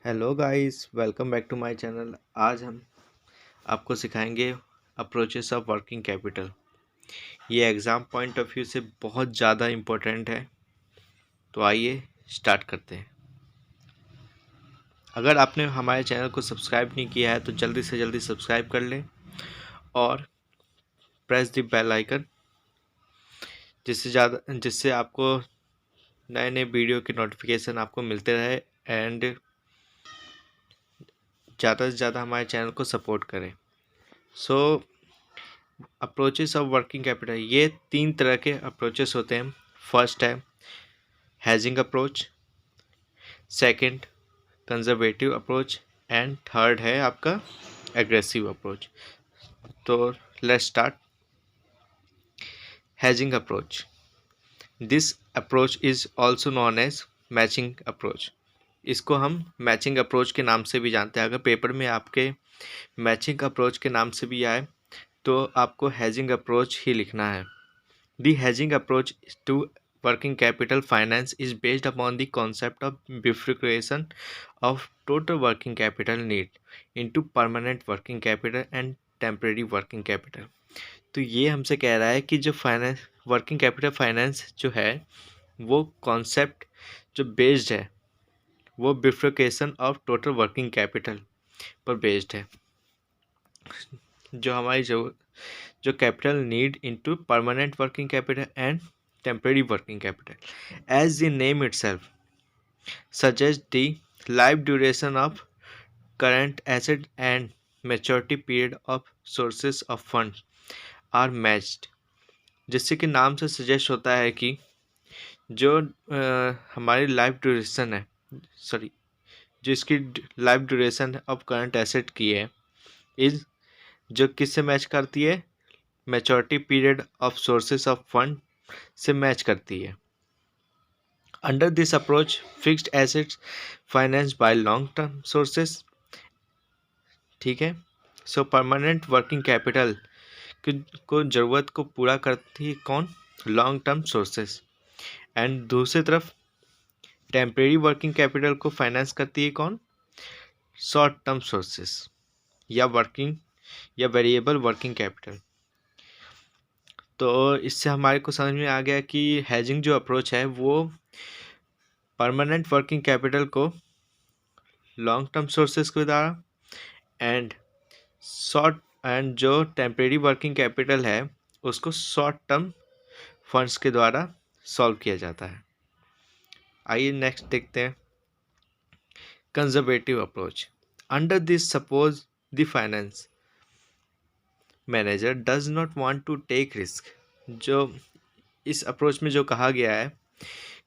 Hello guys, welcome back to my channel. आज हम आपको सिखाएंगे अप्रोचेस ऑफ वर्किंग कैपिटल। ये एग्ज़ाम पॉइंट ऑफ व्यू से बहुत ज़्यादा इम्पोर्टेंट है। तो आइए स्टार्ट करते हैं। अगर आपने हमारे चैनल को सब्सक्राइब नहीं किया है तो जल्दी से जल्दी सब्सक्राइब कर लें और प्रेस द बेल आइकन, जिससे आपको नए नए वीडियो की नोटिफिकेशन आपको मिलते रहे एंड ज़्यादा से ज़्यादा हमारे चैनल को सपोर्ट करें। So approaches of working capital, ये तीन तरह के अप्रोचेस होते हैं। फर्स्ट है hedging approach, second conservative approach and third है आपका एग्रेसिव अप्रोच। तो let's start. Hedging approach, this approach is also known as matching approach. इसको हम मैचिंग अप्रोच के नाम से भी जानते हैं। अगर पेपर में आपके मैचिंग अप्रोच के नाम से भी आए तो आपको हेजिंग अप्रोच ही लिखना है। The hedging approach to working capital finance is based upon the concept of bifurcation of total working capital need into permanent working capital and temporary working capital। तो ये हमसे कह रहा है कि जो फाइनेंस वर्किंग कैपिटल फाइनेंस जो है वो कॉन्सेप्ट जो बेस्ड है वो bifurcation of total working capital पर बेस्ड है। जो हमारी जो capital need into permanent working capital and temporary working capital. As the name itself suggest the life duration of current asset and maturity period of sources of fund are matched. जिससे कि नाम से suggest होता है कि जो हमारी life duration है, सॉरी, जिसकी life duration of current asset की है, इज जो किससे मैच करती है, maturity period of sources of fund से मैच करती है। Under this approach fixed assets finance by long term sources, ठीक है। सो परमानेंट वर्किंग कैपिटल को ज़रूरत को पूरा करती है कौन, लॉन्ग टर्म सोर्सेस। एंड दूसरी तरफ टेम्परेरी वर्किंग कैपिटल को फाइनेंस करती है कौन, शॉर्ट टर्म सोर्सेस या वेरिएबल वर्किंग कैपिटल। तो इससे हमारे को समझ में आ गया कि हेजिंग जो अप्रोच है वो परमानेंट वर्किंग कैपिटल को लॉन्ग टर्म सोर्सेस के द्वारा एंड जो टेम्परेरी वर्किंग कैपिटल है उसको शॉर्ट टर्म फंड्स के द्वारा सॉल्व किया जाता है। आइए नेक्स्ट देखते हैं conservative approach. Under this suppose the finance manager does not want to take risk. जो इस अप्रोच में जो कहा गया है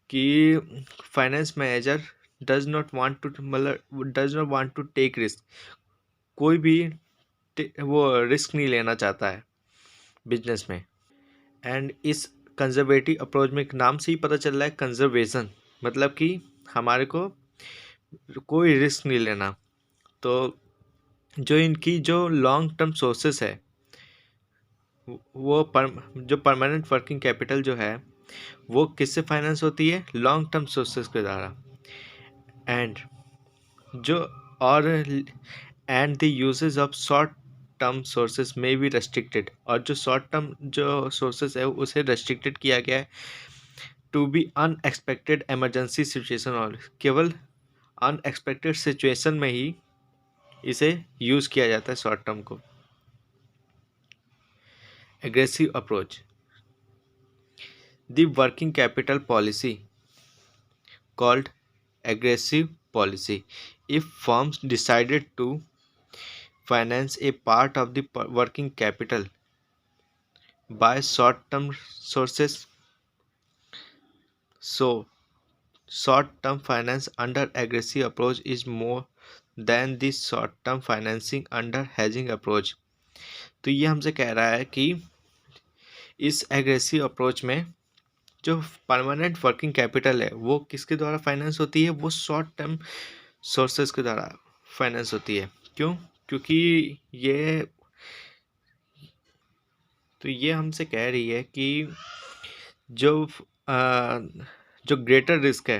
कि finance manager does not want to take risk, कोई भी वो रिस्क नहीं लेना चाहता है बिजनेस में। एंड इस कंजर्वेटिव अप्रोच में एक नाम से ही पता चल रहा है कंजर्वेशन, मतलब कि हमारे को कोई रिस्क नहीं लेना। तो जो इनकी जो लॉन्ग टर्म सोर्सेस है वो जो परमानेंट वर्किंग कैपिटल जो है वो किससे फाइनेंस होती है, लॉन्ग टर्म सोर्सेस के द्वारा। एंड जो और and the uses of short term sources में भी रेस्ट्रिक्टेड, और जो शॉर्ट टर्म जो सोर्सेस है उसे रेस्ट्रिक्टेड किया गया है to be unexpected emergency situation, और केवल अनएक्सपेक्टेड सिचुएशन में ही इसे यूज़ किया जाता है शॉर्ट टर्म को। Aggressive approach, the working capital policy called aggressive policy if firms decided to finance a part of the working capital by short term sources. So short term finance under aggressive approach is more than the short term financing under hedging approach। तो ये हमसे कह रहा है कि इस aggressive approach में जो परमानेंट वर्किंग कैपिटल है वो किसके द्वारा फाइनेंस होती है, वो शॉर्ट टर्म सोर्सेस के द्वारा फाइनेंस होती है। क्यों, क्योंकि ये ये हमसे कह रही है कि जो जो ग्रेटर रिस्क है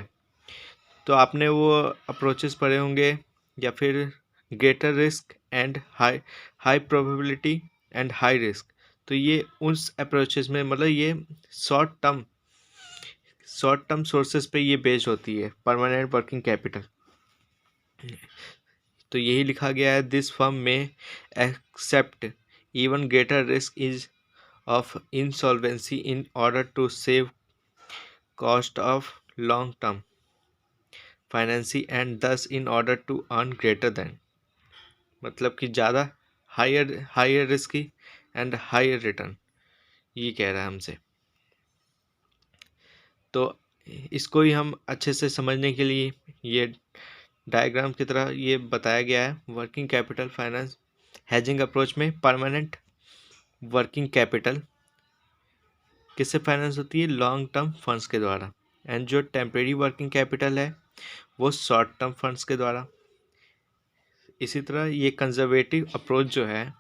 तो आपने वो अप्रोचेस पढ़े होंगे, या फिर greater risk and high probability and high risk. तो ये उस अप्रोचेस में मतलब ये शॉर्ट टर्म सोर्सेज पे ये बेस्ड होती है परमानेंट वर्किंग कैपिटल। तो यही लिखा गया है, दिस फर्म में accept even greater risk is of insolvency in order to save cost of long term financing and thus in order to earn greater than, मतलब कि ज़्यादा higher risky and higher return, ये कह रहा है हमसे। तो इसको ही हम अच्छे से समझने के लिए ये डायग्राम की तरह ये बताया गया है। Working capital finance hedging approach में परमानेंट वर्किंग कैपिटल किससे फाइनेंस होती है? लॉन्ग टर्म फंड्स के द्वारा। एंड जो टेम्परेरी वर्किंग कैपिटल है वो शॉर्ट टर्म फंड्स के द्वारा। इसी तरह ये कंजर्वेटिव अप्रोच जो है,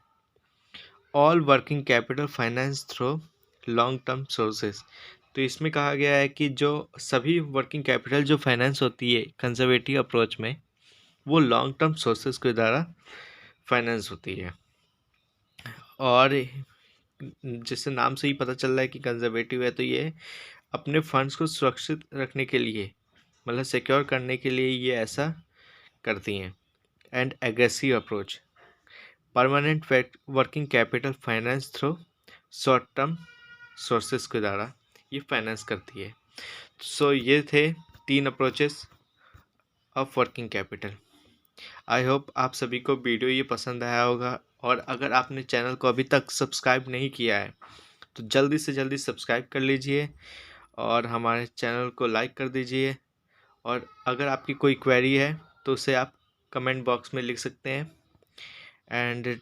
all working capital finance through long term sources. तो इसमें कहा गया है कि जो सभी वर्किंग कैपिटल जो फाइनेंस होती है कंजर्वेटिव अप्रोच में, वो लॉन्ग टर्म सोर्सेज के द्वारा फाइनेंस होती है। और जैसे नाम से ही पता चल रहा है कि कंजर्वेटिव है, तो ये अपने फंड्स को सुरक्षित रखने के लिए, मतलब सिक्योर करने के लिए ये ऐसा करती हैं। And aggressive approach, permanent working capital finance through short term sources के द्वारा ये फाइनेंस करती है। सो ये थे 3 approaches of working capital. I hope आप सभी को वीडियो ये पसंद आया होगा, और अगर आपने चैनल को अभी तक सब्सक्राइब नहीं किया है तो जल्दी से जल्दी सब्सक्राइब कर लीजिए और हमारे चैनल को लाइक कर दीजिए। और अगर आपकी कोई क्वेरी है तो उसे आप कमेंट बॉक्स में लिख सकते हैं। एंड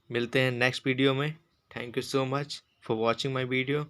मिलते हैं नेक्स्ट वीडियो में। Thank you so much for watching my video.